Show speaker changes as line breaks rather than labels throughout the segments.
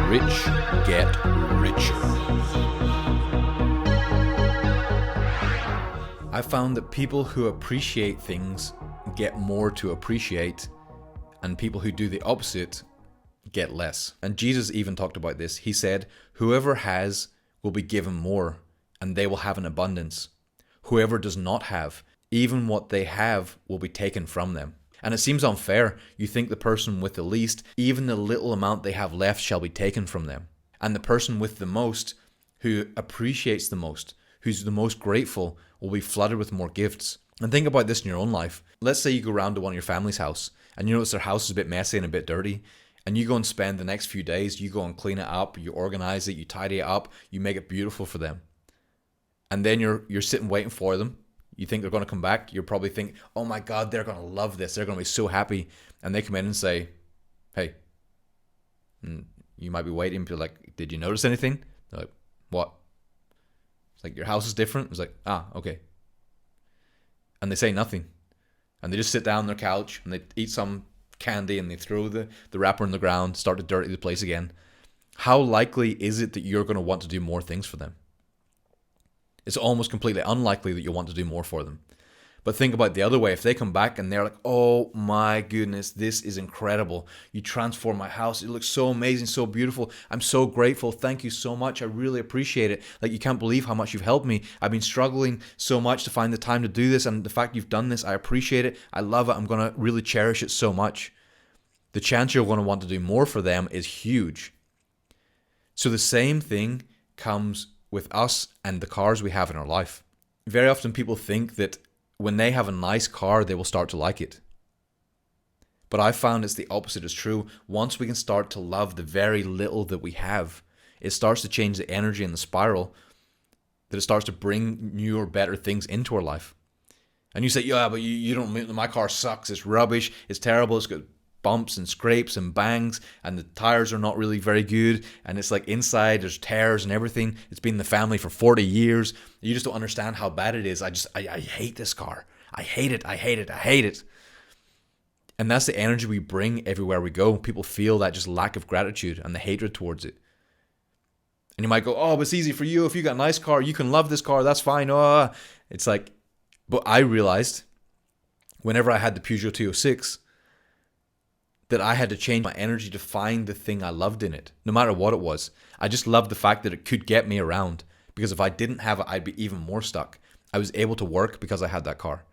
rich get richer. I found that people who appreciate things get more to appreciate, and people who do the opposite get less. And Jesus even talked about this. He said, whoever has will be given more, and they will have an abundance. Whoever does not have, even what they have will be taken from them. And it seems unfair. You think the person with the least, even the little amount they have left shall be taken from them. And the person with the most, who appreciates the most, who's the most grateful, will be flooded with more gifts. And think about this in your own life. Let's say you go around to one of your family's house and you notice their house is a bit messy and a bit dirty. And you go and spend the next few days, you go and clean it up, you organize it, you tidy it up, you make it beautiful for them. And then you're sitting waiting for them. You think they're going to come back. You probably think, oh my God, they're going to love this. They're going to be so happy. And they come in and say, hey, and you might be waiting. Be like, did you notice anything? They're like, what? It's like, your house is different. It's like, okay. And they say nothing. And they just sit down on their couch and they eat some candy and they throw the wrapper on the ground, start to dirty the place again. How likely is it that you're going to want to do more things for them? It's almost completely unlikely that you'll want to do more for them. But think about the other way. If they come back and they're like, oh my goodness, this is incredible. You transformed my house. It looks so amazing, so beautiful. I'm so grateful. Thank you so much. I really appreciate it. Like, you can't believe how much you've helped me. I've been struggling so much to find the time to do this. And the fact you've done this, I appreciate it. I love it. I'm going to really cherish it so much. The chance you're going to want to do more for them is huge. So the same thing comes with us and the cars we have in our life. Very often people think that when they have a nice car, they will start to like it. But I found it's the opposite is true. Once we can start to love the very little that we have, it starts to change the energy and the spiral, that it starts to bring newer, better things into our life. And you say, yeah, but you don't, my car sucks, it's rubbish, it's terrible, it's got bumps and scrapes and bangs, and the tires are not really very good, and it's like inside there's tears and everything. It's been in the family for 40 years. You just don't understand how bad it is. I hate this car. I hate it. And that's the energy we bring everywhere we go. People feel that just lack of gratitude and the hatred towards it. And you might go, oh, but it's easy for you. If you got a nice car, you can love this car. That's fine. Oh, it's like, but I realized whenever I had the Peugeot 206, that I had to change my energy to find the thing I loved in it, no matter what it was. I just loved the fact that it could get me around, because if I didn't have it, I'd be even more stuck. I was able to work because I had that car.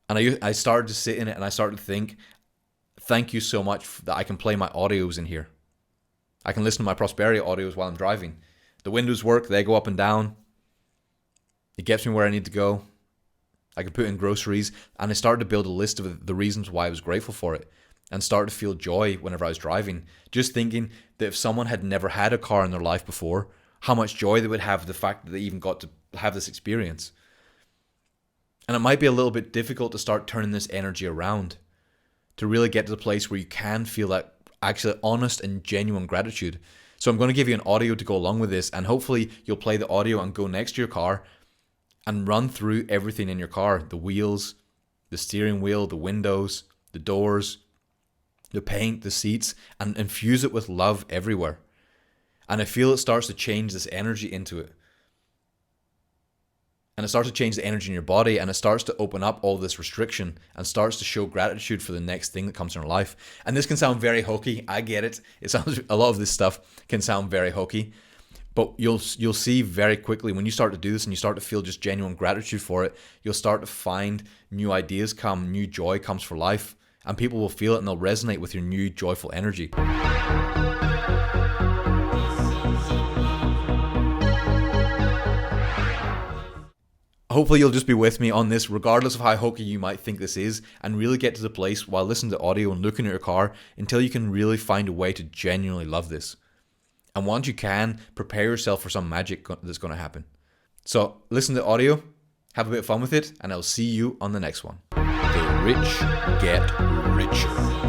And I started to sit in it and I started to think, thank you so much that I can play my audios in here. I can listen to my prosperity audios while I'm driving. The windows work, they go up and down. It gets me where I need to go. I could put in groceries, and I started to build a list of the reasons why I was grateful for it, and started to feel joy whenever I was driving, just thinking that if someone had never had a car in their life before, how much joy they would have the fact that they even got to have this experience. And it might be a little bit difficult to start turning this energy around, to really get to the place where you can feel that actually honest and genuine gratitude. So I'm going to give you an audio to go along with this, and hopefully you'll play the audio and go next to your car and run through everything in your car. The wheels, the steering wheel, the windows, the doors, the paint, the seats, and infuse it with love everywhere. And I feel it starts to change this energy into it. And it starts to change the energy in your body, and it starts to open up all this restriction and starts to show gratitude for the next thing that comes in our life. And this can sound very hokey. I get it. It sounds, a lot of this stuff can sound very hokey. But you'll see very quickly when you start to do this and you start to feel just genuine gratitude for it, you'll start to find new ideas come, new joy comes for life, and people will feel it and they'll resonate with your new joyful energy. Hopefully you'll just be with me on this, regardless of how hokey you might think this is, and really get to the place while listening to audio and looking at your car until you can really find a way to genuinely love this. And once you can, prepare yourself for some magic that's going to happen. So listen to the audio, have a bit of fun with it, and I'll see you on the next one. The rich get richer.